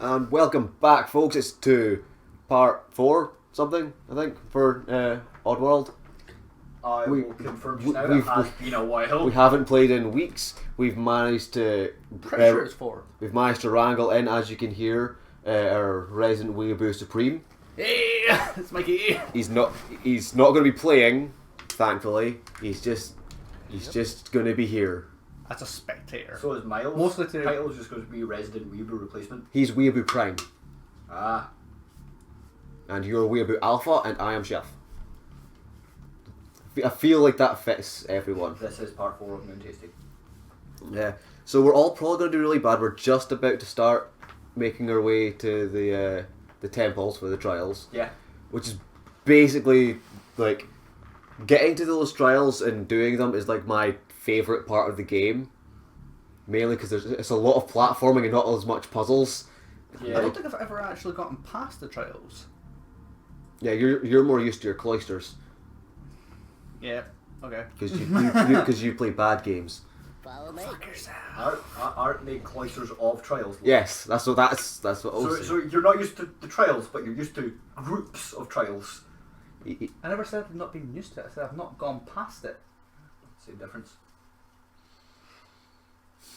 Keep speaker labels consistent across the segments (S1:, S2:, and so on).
S1: And welcome back, folks. It's to part 4, something, I think, for Oddworld.
S2: I will confirm just now, it has been a while.
S1: We haven't played in weeks. We've managed to...
S3: Pretty sure it's 4.
S1: We've managed to wrangle in, as you can hear, our resident Weeaboo Supreme.
S3: Hey, it's Mikey.
S1: He's not going to be playing, thankfully. He's just going to be here.
S3: As a spectator.
S2: So is Miles.
S3: Mostly to...
S2: Title's just going to be Resident Weeaboo Replacement.
S1: He's Weeaboo Prime.
S2: Ah.
S1: And you're Weeaboo Alpha, and I am Chef. I feel like that fits everyone.
S2: This is part 4 of Moon Tasting.
S1: Yeah. So we're all probably going to do really bad. We're just about to start making our way to the temples for the trials.
S2: Yeah.
S1: Which is basically like getting to those trials and doing them is like my favourite part of the game. Mainly because it's a lot of platforming and not as much puzzles.
S2: Yeah.
S3: I don't think I've ever actually gotten past the trials.
S1: Yeah, you're more used to your cloisters.
S3: Yeah. Okay.
S1: Because you play bad games.
S3: Fuck yourself.
S2: Aren't they cloisters of trials?
S1: Yes, that's what I was saying.
S2: So you're not used to the trials, but you're used to groups of trials.
S3: I never said I've not been used to it. I said I've not gone past it.
S2: Same difference.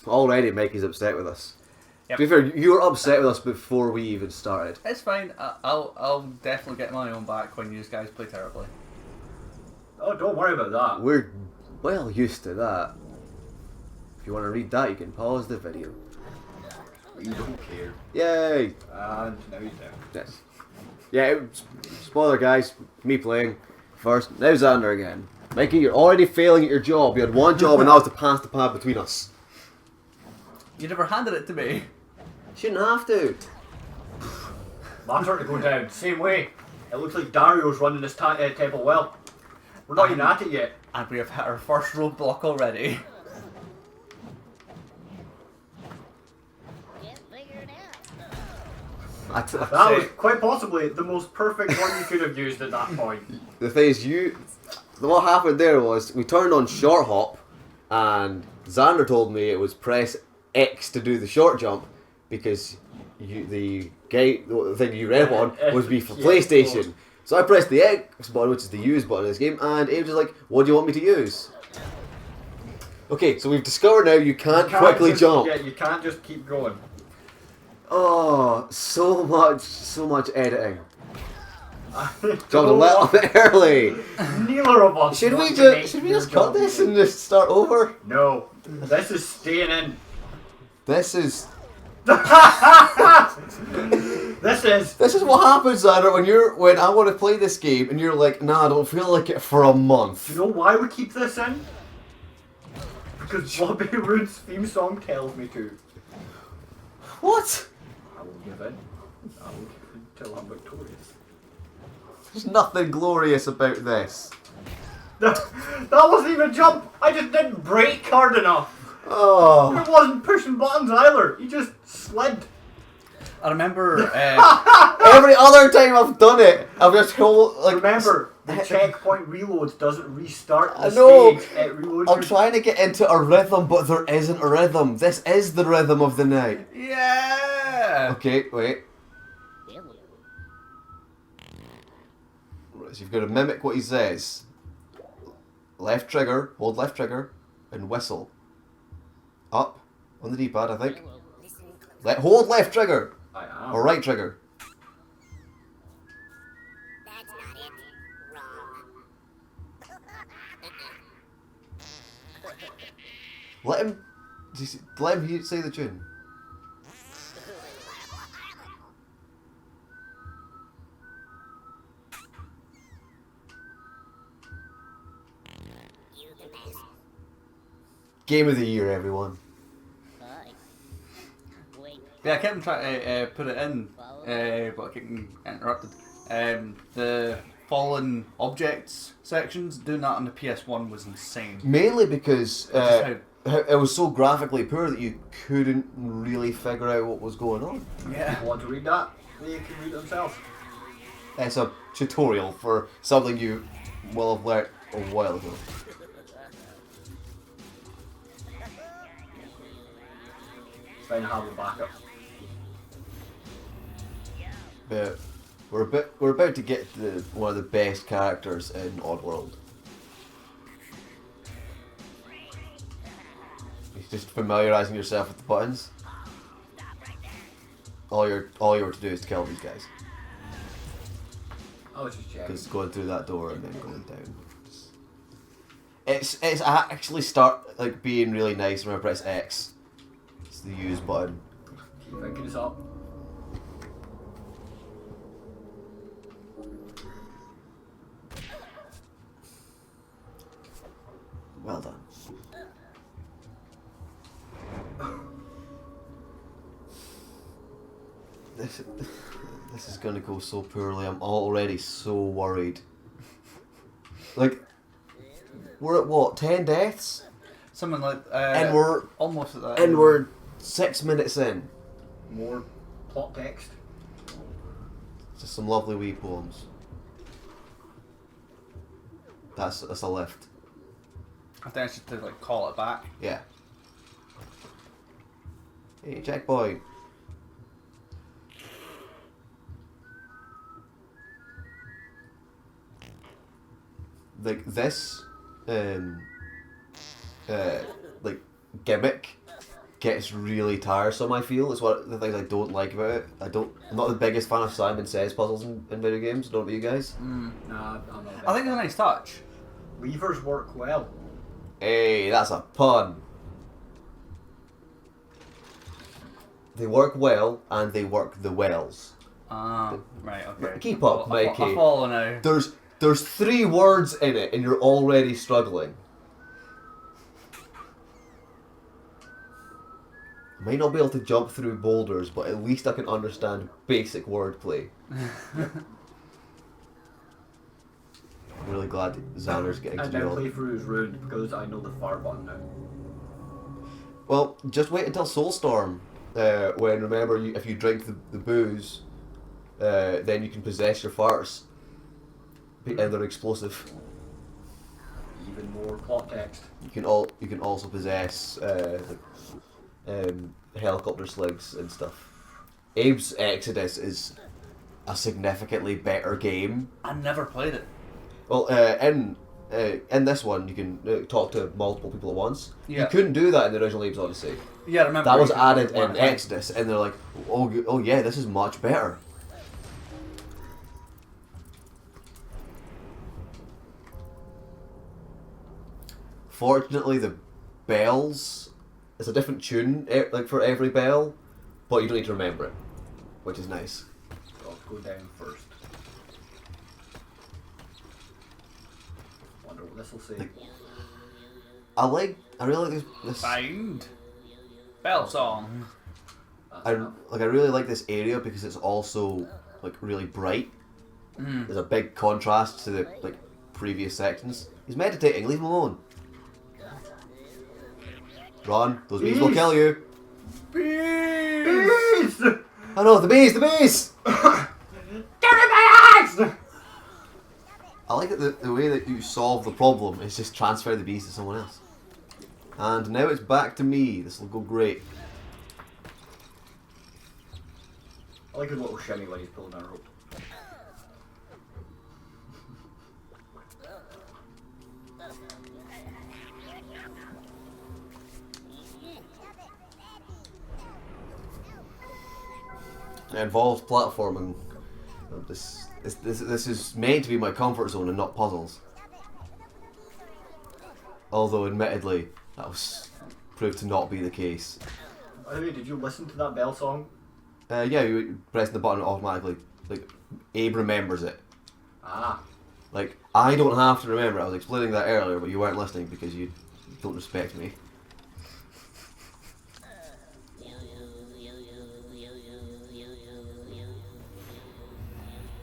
S1: Already Mikey's upset with us.
S3: Yep.
S1: To be fair, you were upset with us before we even started.
S3: It's fine. I'll definitely get my own back when you guys play terribly.
S2: Oh, don't worry about that.
S1: We're well used to that. If you want to read that, you can pause the video.
S2: You don't care.
S1: Yay!
S2: And now you do.
S1: Yes. Yeah, spoiler guys, me playing first. Now Xander again. Mikey, you're already failing at your job. You had one job and that was to pass the pad between us.
S3: You never handed it to me.
S1: Shouldn't have to.
S2: Mine's starting to go down. Same way. It looks like Dario's running this temple well. We're not even at it yet.
S3: And we have hit our first roadblock already.
S2: That was quite possibly the most perfect one you could have used at that point.
S1: The thing is, what happened there was we turned on short hop, and Xander told me it was press X to do the short jump because the thing you read on was be for PlayStation. So I pressed the X button, which is the use button in this game, and it was just like, what do you want me to use? Okay, so we've discovered now you can't quickly jump.
S2: Yeah, you can't just keep going.
S1: Oh, so much editing. Jumped a little bit early.
S2: Neither of us.
S1: Should we just cut this and just start over?
S2: No, this is staying in.
S1: This is
S2: This is
S1: what happens, Xander, when I want to play this game and you're like, nah, I don't feel like it for a month.
S2: Do you know why we keep this in? Because Bobby Roode's theme song tells me to.
S1: What?
S2: I will give in. I will give in till I'm victorious.
S1: There's nothing glorious about this.
S2: That wasn't even a jump. I just didn't brake hard enough.
S1: Oh.
S2: It wasn't pushing buttons either. You just slid.
S3: I remember
S1: every other time I've done it, I've just
S2: remember the checkpoint reloads doesn't restart the
S1: I know.
S2: stage. It reloads.
S1: I'm trying to get into a rhythm, but there isn't a rhythm. This is the rhythm of the night.
S3: yeah.
S1: Okay, wait. Right, so you've got to mimic what he says. Left trigger, hold left trigger, and whistle. Up on the D-pad, I think. Hold left trigger.
S2: I am.
S1: Or right trigger.
S4: That's not it. Wrong.
S1: Let him say the tune.
S4: You the best.
S1: Game of the year, everyone.
S3: Yeah, I kept trying to put it in, but I kept interrupted. The fallen objects sections, doing that on the PS1 was insane.
S1: Mainly because it was so graphically poor that you couldn't really figure out what was going on.
S3: Yeah.
S2: Want to read that? They can read it themselves.
S1: It's a tutorial for something you will have learnt a while ago.
S2: Trying to have a backup.
S1: But we're about to get to one of the best characters in Oddworld. You're just familiarising yourself with the buttons. All you were to do is to kill these guys.
S2: I was just checking.
S1: Because going through that door and then going down. It's actually start like being really nice when I press X. It's the use button.
S2: Keep thinking this up.
S1: Well done. This is gonna go so poorly. I'm already so worried. Like, we're at what, 10 deaths?
S3: Something like
S1: And we're
S3: almost at that.
S1: and we're 6 minutes in.
S2: More plot text.
S1: Just some lovely wee poems. That's a lift.
S3: I think I should to like call it back.
S1: Yeah. Hey, checkpoint. Like this, like gimmick gets really tiresome. I feel it's one of the things I don't like about it. I'm not the biggest fan of Simon Says puzzles in video games. Don't you guys?
S2: Nah, I'm not.
S3: I think it's a nice touch.
S2: Levers work well.
S1: Hey, that's a pun. They work well, and they work the wells.
S3: Ah, right, okay.
S1: Keep up, Mikey.
S3: I follow now.
S1: There's 3 words in it, and you're already struggling. I might not be able to jump through boulders, but at least I can understand basic wordplay. I'm really glad Xander's getting to
S2: And
S1: do
S2: now
S1: all.
S2: playthrough is ruined because I know the fire button now.
S1: Well, just wait until Soulstorm. When remember, if you drink the booze, then you can possess your farts, and they're explosive.
S2: Even more plot text.
S1: You can also possess helicopter slugs and stuff. Abe's Exodus is a significantly better game.
S3: I never played it.
S1: Well, in this one, you can talk to multiple people at once.
S3: Yeah.
S1: You couldn't do that in the original Abe's Odyssey.
S3: Yeah, I remember.
S1: That was
S3: you could
S1: added
S3: do it one
S1: in
S3: at a time.
S1: Exodus, and they're like, oh yeah, this is much better. Fortunately, the bells, it's a different tune like for every bell, but you don't need to remember it, which is nice.
S2: So I'll go down first. Wonder what this will say.
S1: I really like this.
S3: Find bell song.
S2: That's
S1: I
S2: enough.
S1: really like this area because it's also like really bright.
S3: Mm.
S1: There's a big contrast to the like previous sections. He's meditating. Leave him alone. Run! Those bees will
S2: Bees!
S1: kill you.
S2: Bees!
S1: Oh no, the bees! The bees!
S2: Give me my axe!
S1: I like that the way that you solve the problem is just transfer the bees to someone else. And now it's back to me. This will go great.
S2: I like his little shimmy when he's pulling that rope.
S1: It involves platforming. This is meant to be my comfort zone and not puzzles. Although, admittedly, that was proved to not be the case.
S2: By the way, did you listen to that bell song?
S1: Yeah, you press the button automatically. Like, Abe remembers it.
S2: Ah.
S1: Like, I don't have to remember. I was explaining that earlier, but you weren't listening because you don't respect me.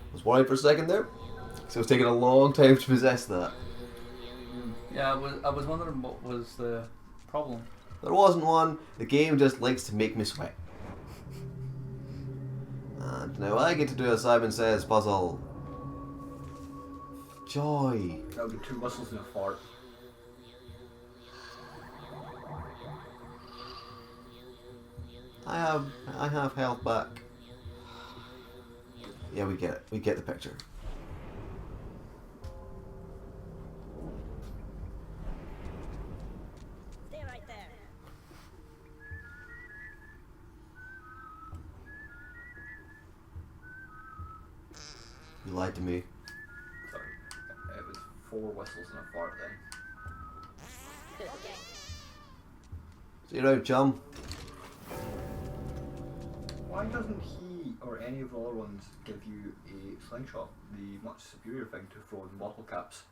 S1: I was worried for a second there. So it was taking a long time to possess that.
S3: Yeah, I was wondering what was the problem.
S1: There wasn't one. The game just likes to make me sweat. And now I get to do a Simon Says puzzle. Joy.
S2: That would be 2 whistles and a fart.
S1: I have health back. Yeah, we get it. We get the picture.
S4: Stay right there.
S1: You lied to me.
S2: Sorry. It was 4 whistles and a fart then.
S4: Okay.
S1: See you around, chum.
S2: Why doesn't he or any of the other ones give you a slingshot, the much superior thing to throw in bottle caps?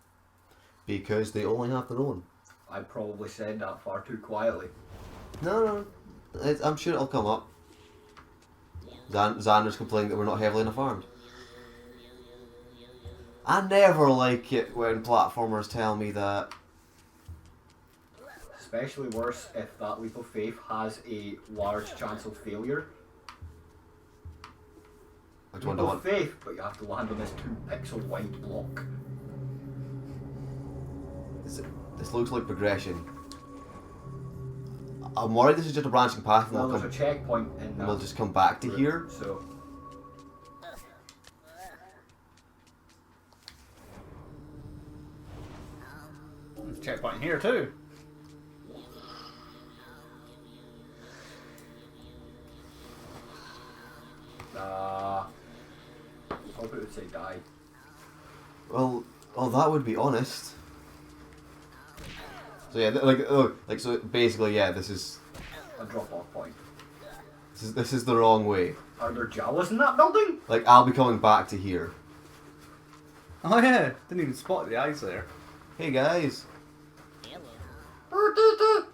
S1: Because they only have their own.
S2: I probably said that far too quietly.
S1: No. I'm sure it'll come up. Xander's complaining that we're not heavily enough armed. I never like it when platformers tell me that.
S2: Especially worse if that leap of faith has a large chance of failure.
S1: Which one
S2: Leap
S1: do I
S2: of
S1: want?
S2: faith, but you have to land on this 2 pixel wide block.
S1: This looks like progression. I'm worried this is just a branching path and
S2: Well, there's a checkpoint in that.
S1: we'll just come back to
S2: route,
S1: here.
S2: So
S3: There's a checkpoint here too.
S2: I hope it would say die.
S1: Well, that would be honest. So yeah, so basically, yeah, this is
S2: A drop off point.
S1: this is the wrong way.
S2: Are there Jawas in that building?
S1: Like, I'll be coming back to here.
S3: Oh yeah, didn't even spot the eyes there.
S1: Hey guys.
S4: Hello.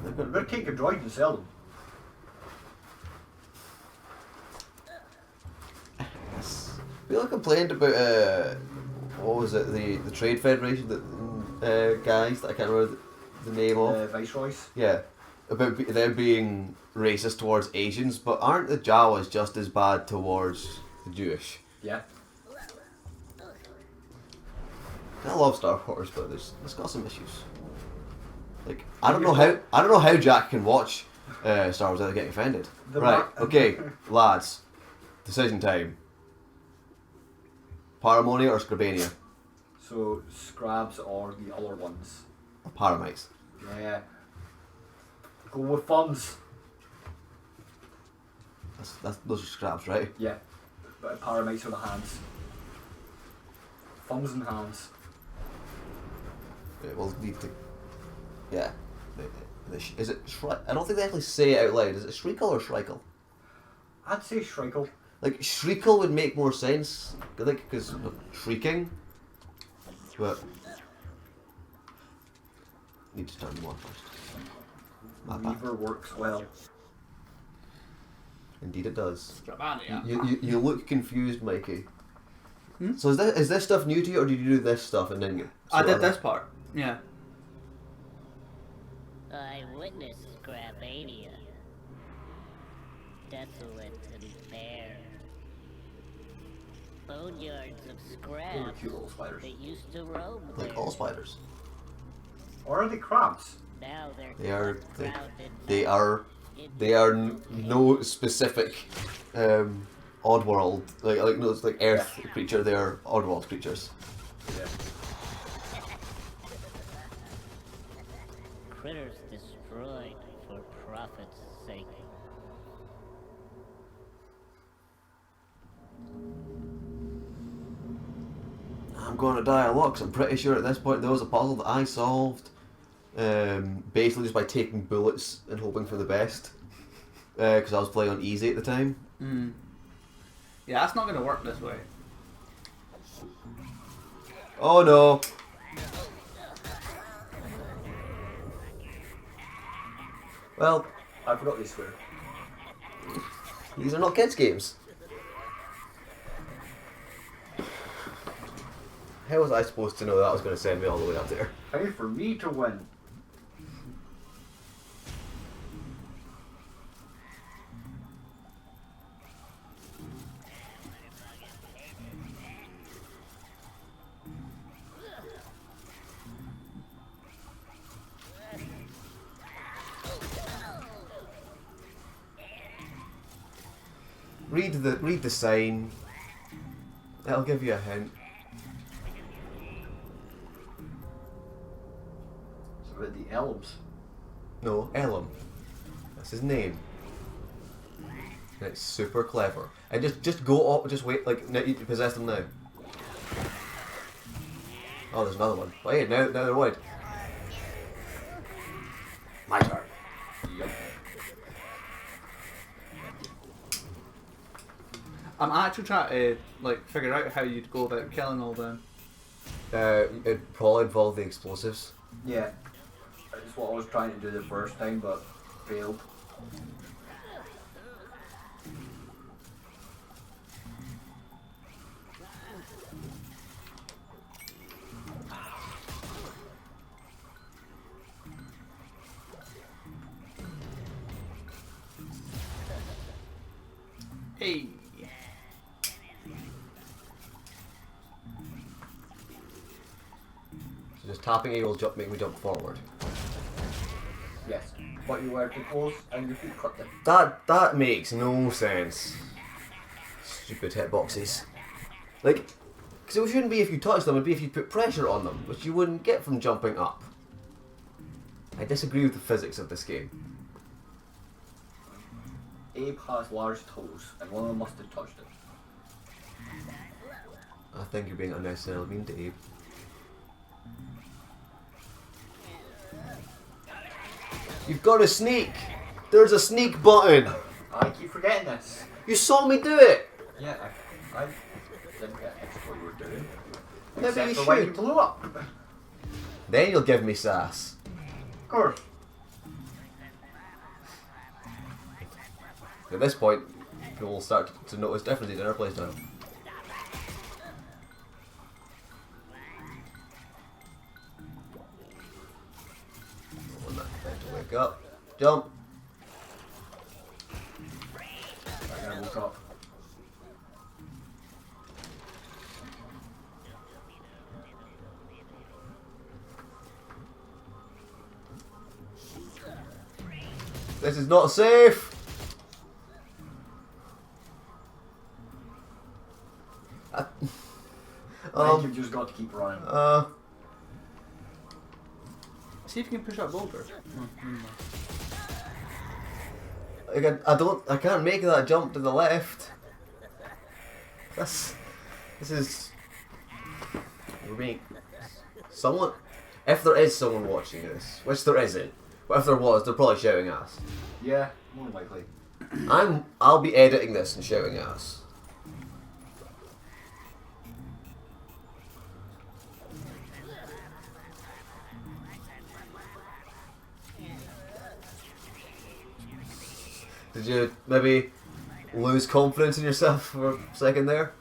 S1: They've
S2: You
S1: got-
S2: better take your droids and sell them.
S1: We all complained about what was it, the Trade Federation that guys that I can't remember the name of.
S2: Viceroys.
S1: Yeah, about them being racist towards Asians, but aren't the Jawas just as bad towards the Jewish?
S2: Yeah.
S1: I love Star Wars, but it's got some issues. Like I don't know how Jack can watch Star Wars without getting offended. Right? Okay, lads, decision time. Paramonia or Scribania?
S2: So Scrabs or the other ones.
S1: Or Paramites?
S2: Yeah. Go with thumbs.
S1: Those are scraps, right?
S2: Yeah. But Paramites are the hands. Thumbs and hands.
S1: Yeah, we'll need to. Yeah. Is it I don't think they actually say it out loud. Is it Shriekle or Shrikle?
S2: I'd say Shrikle.
S1: Like Shriekle would make more sense, I think, because of shrieking. But need to turn them on first. My bad.
S2: Neither works well.
S1: Indeed, it does.
S3: Scribania.
S1: You look confused, Mikey.
S3: Hmm?
S1: So is this stuff new to you, or did you do this stuff and then you?
S3: I did this part. Yeah.
S4: I witnessed Scrabania. Desolate and bare. Boneyards of
S2: Those are
S4: scrap
S2: cute little spiders.
S4: that used to roam
S1: Like
S4: there.
S1: all spiders.
S2: Or are they crabs?
S4: Now they're
S1: They are.
S4: crowded
S1: They are no specific Oddworld like no, it's like Earth creature. They are Oddworld creatures.
S2: Yeah.
S4: critters destroyed for profit's sake.
S1: I'm going to die a lot 'cause I'm pretty sure at this point there was a puzzle that I solved basically just by taking bullets and hoping for the best because I was playing on easy at the time.
S3: Mm. Yeah, that's not going to work this way.
S1: Oh no! Well,
S2: I forgot they swear.
S1: these are not kids' games. How was I supposed to know that was going to send me all the way up there?
S2: Time for me to win.
S1: read the sign. That'll give you a hint.
S2: It's about the elves.
S1: No, Elam. That's his name. And it's super clever. And just go up, just wait, like, you possess them now. Oh, there's another one. Wait, now they're wide. My turn.
S2: Yep.
S3: I'm actually trying to like figure out how you'd go about killing all them.
S1: It'd probably involve the explosives.
S2: Yeah. That's what I was trying to do the first time, but failed.
S3: Hey.
S1: So just tapping A will make me jump forward.
S2: Yes. But you were too close and your feet cut them.
S1: That makes no sense. Stupid hitboxes. Like, because it shouldn't be if you touch them, it'd be if you put pressure on them, which you wouldn't get from jumping up. I disagree with the physics of this game.
S2: Abe has large toes, and one of them must have touched it.
S1: I think you're being unnecessarily mean to Abe. You've got to sneak! There's a sneak button!
S2: I keep forgetting this.
S1: You saw me do it!
S2: Yeah, I didn't get what you were doing.
S1: Maybe
S2: Except
S1: you
S2: for when you
S1: should.
S2: blew up.
S1: Then you'll give me sass.
S2: Of course.
S1: At this point, people will start to notice differences in our playstyle. One that time to wake up. Jump!
S2: Right, I woke up.
S1: This is not safe!
S2: I think you've just got to keep running.
S3: See if you can push that boulder.
S1: I can't make that jump to the left. This is... We're being... Someone... If there is someone watching this, which there isn't, but if there was, they're probably shouting at us.
S2: Yeah, more likely.
S1: I'll be editing this and shouting at us. Did you maybe lose confidence in yourself for a second there?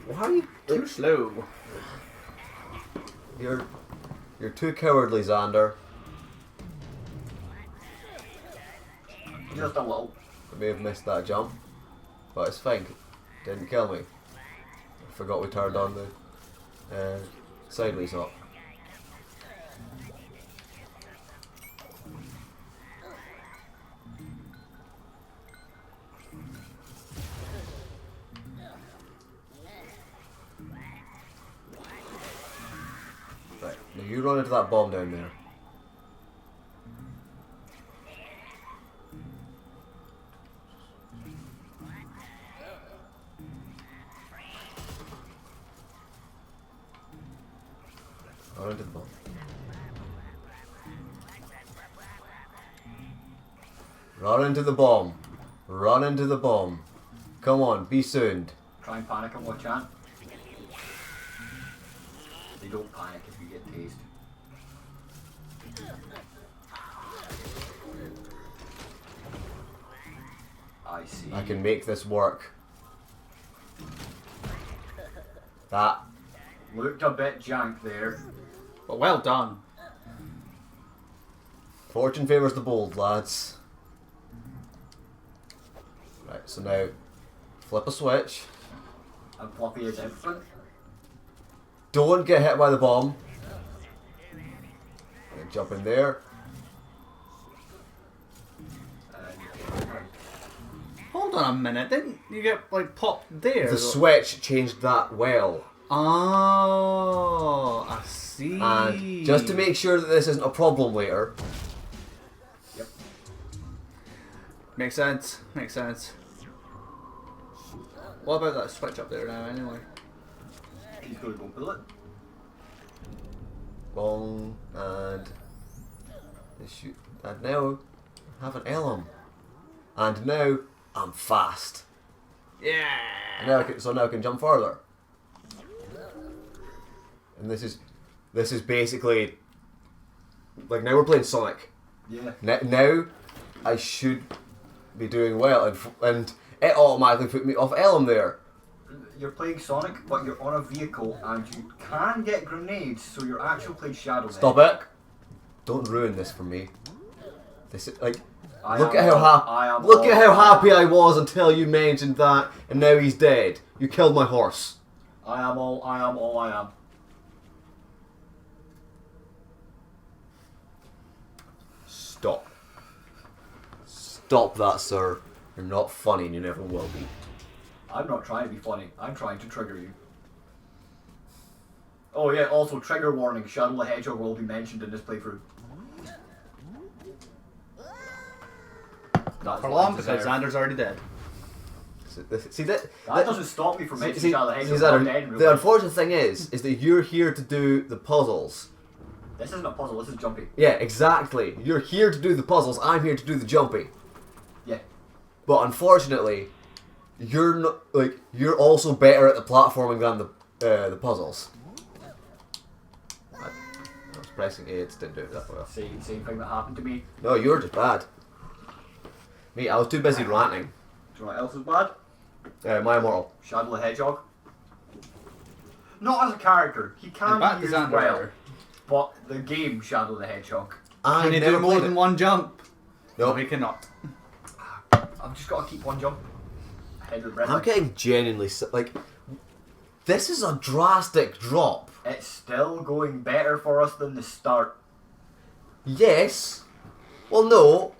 S1: Why are you
S3: Too slow.
S1: You're too cowardly, Xander.
S2: Just a little.
S1: I may have missed that jump, but it's fine. Didn't kill me. I forgot we turned on the sideways up. Right, now you run into that bomb down there. Run into the bomb. Run into the bomb. Run into the bomb. Come on, be soon.
S2: Try and panic and watch out. They don't panic if you get tased. I see.
S1: I can make this work. That.
S2: Looked a bit jank there.
S3: But well done.
S1: Fortune favours the bold, lads. Right, so now flip a switch.
S2: And Fluffy is everything.
S1: Don't get hit by the bomb. And jump in there.
S3: on a minute. Didn't you get like popped there?
S1: The switch changed that well.
S3: Oh, I see.
S1: And just to make sure that this isn't a problem later.
S2: Yep.
S3: Makes sense. Makes sense. What about that switch up there now, anyway?
S2: He's going to go pull it.
S1: Bong and shoot. And now I have an elm. And now I'm fast.
S3: Yeah.
S1: And now so now I can jump further. And this is basically like now we're playing Sonic.
S2: Yeah.
S1: Now I should be doing well, and it automatically put me off elm there.
S2: You're playing Sonic, but you're on a vehicle and you can get grenades, so you're actually playing Shadow.
S1: Stop it! Don't ruin this for me. This is like. Look at how happy I was until you mentioned that, and now he's dead. You killed my horse.
S2: I am all I am.
S1: Stop. Stop that, sir. You're not funny and you never will be.
S2: I'm not trying to be funny. I'm trying to trigger you. Oh yeah, also trigger warning, Shadow the Hedgehog will be mentioned in this playthrough. That's
S3: For
S2: what I
S3: long, because
S2: deserve.
S3: Xander's already dead.
S1: See that?
S2: That doesn't stop me from mentioning
S1: See,
S2: Shadow the
S1: see,
S2: Hedgehog.
S1: Xander, the unfortunate thing is that you're here to do the puzzles.
S2: This isn't a puzzle, this is jumpy.
S1: Yeah, exactly. You're here to do the puzzles. I'm here to do the jumpy.
S2: Yeah.
S1: But unfortunately, you're not like you're also better at the platforming than the puzzles. I was pressing A, it didn't do it that well.
S2: Same thing that happened to me.
S1: No, you're just bad. Me, I was too busy ranting.
S2: Do you know what else is bad?
S1: My immortal.
S2: Shadow the Hedgehog. Not as a character, he can
S3: Back
S2: be
S3: to
S2: used
S3: Xander.
S2: well. But the game Shadow the Hedgehog.
S1: I
S3: Can you
S1: never
S3: do more
S1: played
S3: than
S1: it.
S3: one jump?
S1: No.
S3: No, he cannot.
S2: I've just got to keep one jump ahead of the breath.
S1: I'm getting genuinely like. This is a drastic drop.
S2: It's still going better for us than the start.
S1: Yes. Well, no.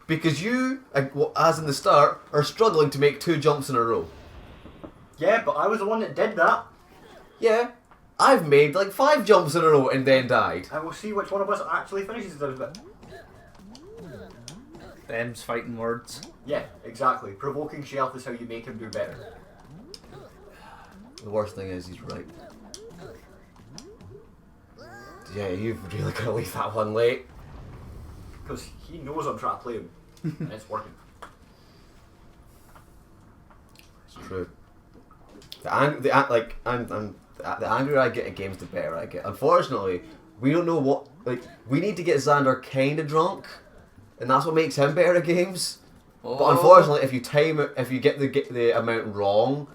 S1: Because you, as in the start, are struggling to make 2 jumps in a row.
S2: Yeah, but I was the one that did that.
S1: Yeah. I've made like 5 jumps in a row and then died.
S2: And we'll see which one of us actually finishes this bit.
S3: Them's fighting words.
S2: Yeah, exactly. Provoking Shelf is how you make him do better.
S1: The worst thing is he's right. Yeah, you've really got to leave that one late.
S2: Because he knows I'm trying to play him. And it's working.
S1: It's true. The angrier I get at games, the better I get. Unfortunately, we don't know what we need to get Xander kind of drunk, and that's what makes him better at games.
S3: Oh.
S1: But unfortunately, if you get the amount wrong,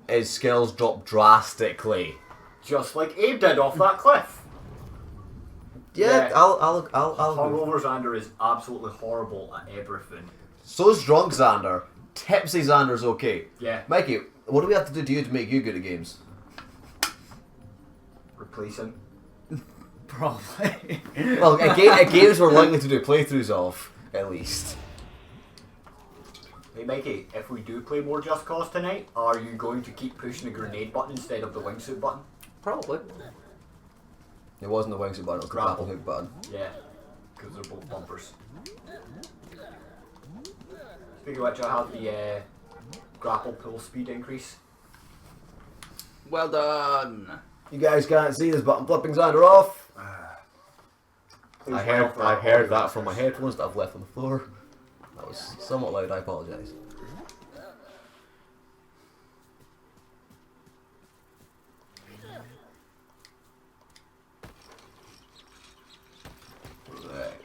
S1: his skills drop drastically.
S2: Just like Abe did off that cliff.
S1: Yeah,
S2: Yeah.
S1: I'll.
S2: Hungover Xander is absolutely horrible at everything.
S1: So's drunk Xander. Tipsy Xander's okay.
S2: Yeah.
S1: Mikey, what do we have to do to you to make you good at games?
S2: Replace him.
S3: Probably.
S1: Well, at games we're likely to do playthroughs of, at least.
S2: Hey Mikey, if we do play more Just Cause tonight, are you going to keep pushing the grenade button instead of the wingsuit button?
S1: Probably. It wasn't the wingsuit button, it was the grapple hook button.
S2: Yeah, because they're both bumpers. Speaking of which, I have the grapple pull speed increase.
S3: Well done.
S1: You guys can't see this, but I'm flipping Xander off.
S2: Please
S1: I
S2: well for our
S1: heard
S2: audio
S1: that from my
S2: listeners.
S1: headphones that I've left on the floor. That was somewhat loud, I apologise.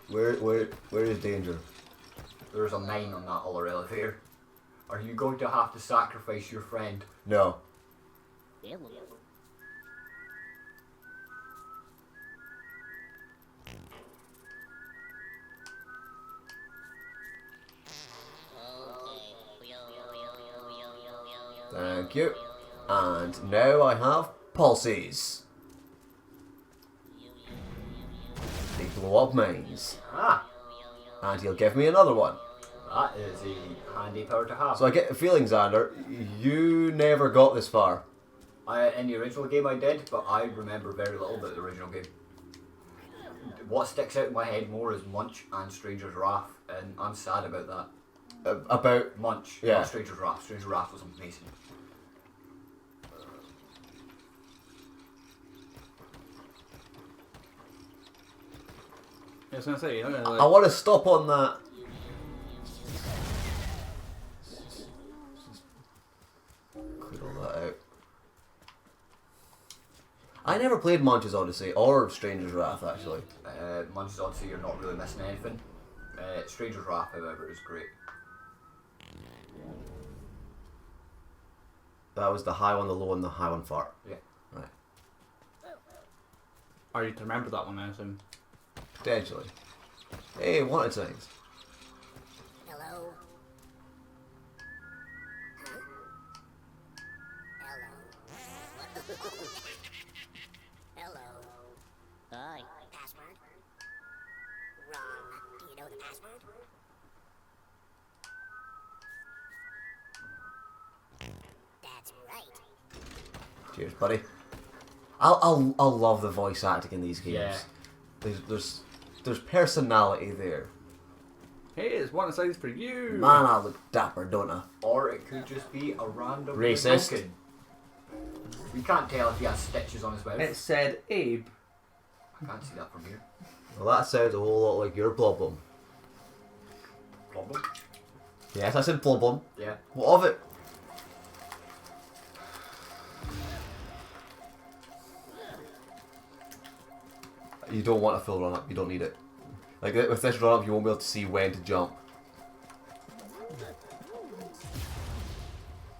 S1: Where is danger?
S2: There's a mine on that other elevator. Are you going to have to sacrifice your friend?
S1: No. Thank you. And now I have pulses. They blow up mines.
S2: Ah,
S1: And he'll give me another one.
S2: That is a handy power to have.
S1: So I get the feeling, Xander, you never got this far.
S2: In the original game I did, but I remember very little about the original game. What sticks out in my head more is Munch and Stranger's Wrath, and I'm sad about that.
S1: About
S2: Munch,
S1: Yeah.
S2: not Stranger's Wrath. Stranger's Wrath was amazing.
S3: I was gonna say,
S1: I want to stop on that. Clear all that out. I never played Munch's Odyssey or Stranger's Wrath actually.
S2: Munch's Odyssey, you're not really missing anything. Stranger's Wrath, however, is great.
S1: That was the high one, the low one, the high one fart.
S2: Yeah.
S1: Right.
S3: Or you can remember that one, I assume.
S1: Potentially. Hey, wanted things.
S5: Hello? Huh? Hello? Hello?
S4: Hi.
S5: Password? Wrong. Do you know the password? That's right.
S1: Cheers, buddy. I'll love the voice acting in these games.
S2: Yeah.
S1: There's personality there.
S3: Hey, it's one size for you.
S1: Man, I look dapper, don't I?
S2: Or it could just be a random
S1: Racist.
S2: Duncan. We can't tell if he has stitches on his mouth.
S3: It said Abe.
S2: I can't see that from here.
S1: Well, that sounds a whole lot like your problem.
S2: Problem?
S1: Yes, I said problem.
S2: Yeah.
S1: What of it? You don't want a full run up. You don't need it. Like with this run up, you won't be able to see when to jump.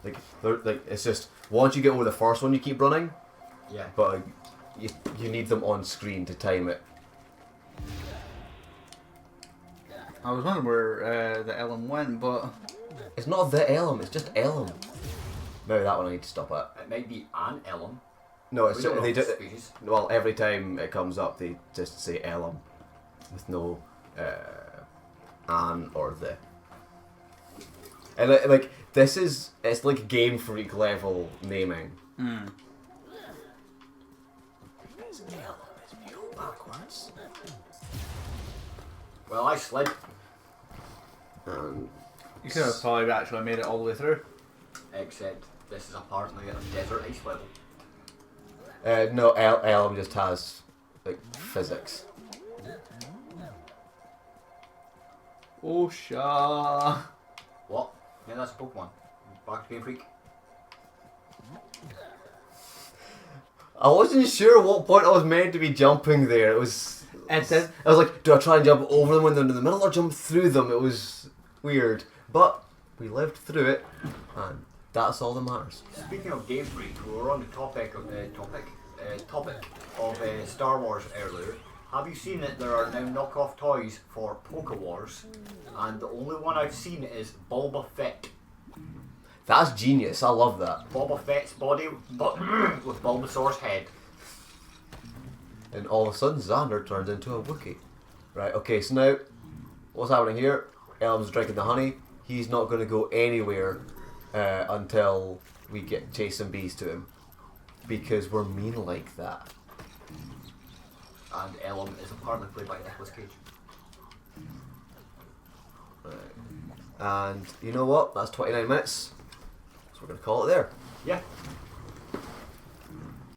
S1: Like it's just once you get over the first one, you keep running.
S2: Yeah.
S1: But you need them on screen to time it.
S3: I was wondering where the Ellen went, but
S1: It's not the Elm. It's just Elm. Maybe that one I need to stop at.
S2: It might be an elm.
S1: No,
S2: We
S1: it's
S2: don't know
S1: they
S2: the
S1: do.
S2: species.
S1: Well, every time it comes up, they just say Elm with no an or the. And like this is it's like Game Freak level naming. It's Elm is mule backwards.
S2: Well, I slid.
S1: And
S3: you could have probably actually made it all the way through.
S2: Except this is apparently a desert ice level.
S1: no, Elm just has like physics.
S3: Oh, Shaw.
S2: What? Yeah, that's a Pokemon. Back to Game Freak.
S1: I wasn't sure what point I was meant to be jumping there. It was. I was like, do I try and jump over them when they're in the middle or jump through them? It was weird. But we lived through it, and that's all that matters.
S2: Speaking of Game Freak, we were on the topic of Star Wars earlier. Have you seen that there are now knockoff toys for Poke Wars? And the only one I've seen is Boba Fett.
S1: That's genius. I love that.
S2: Boba Fett's body, but with Bulbasaur's head.
S1: And all of a sudden, Xander turns into a Wookiee. Right, okay, so now, what's happening here? Elm's drinking the honey. He's not going to go anywhere until we get chasing bees to him. Because we're mean like that.
S2: And Elm is apparently played by Nicolas Cage.
S1: Right. And you know what? That's 29 minutes. So we're going to call it there.
S2: Yeah.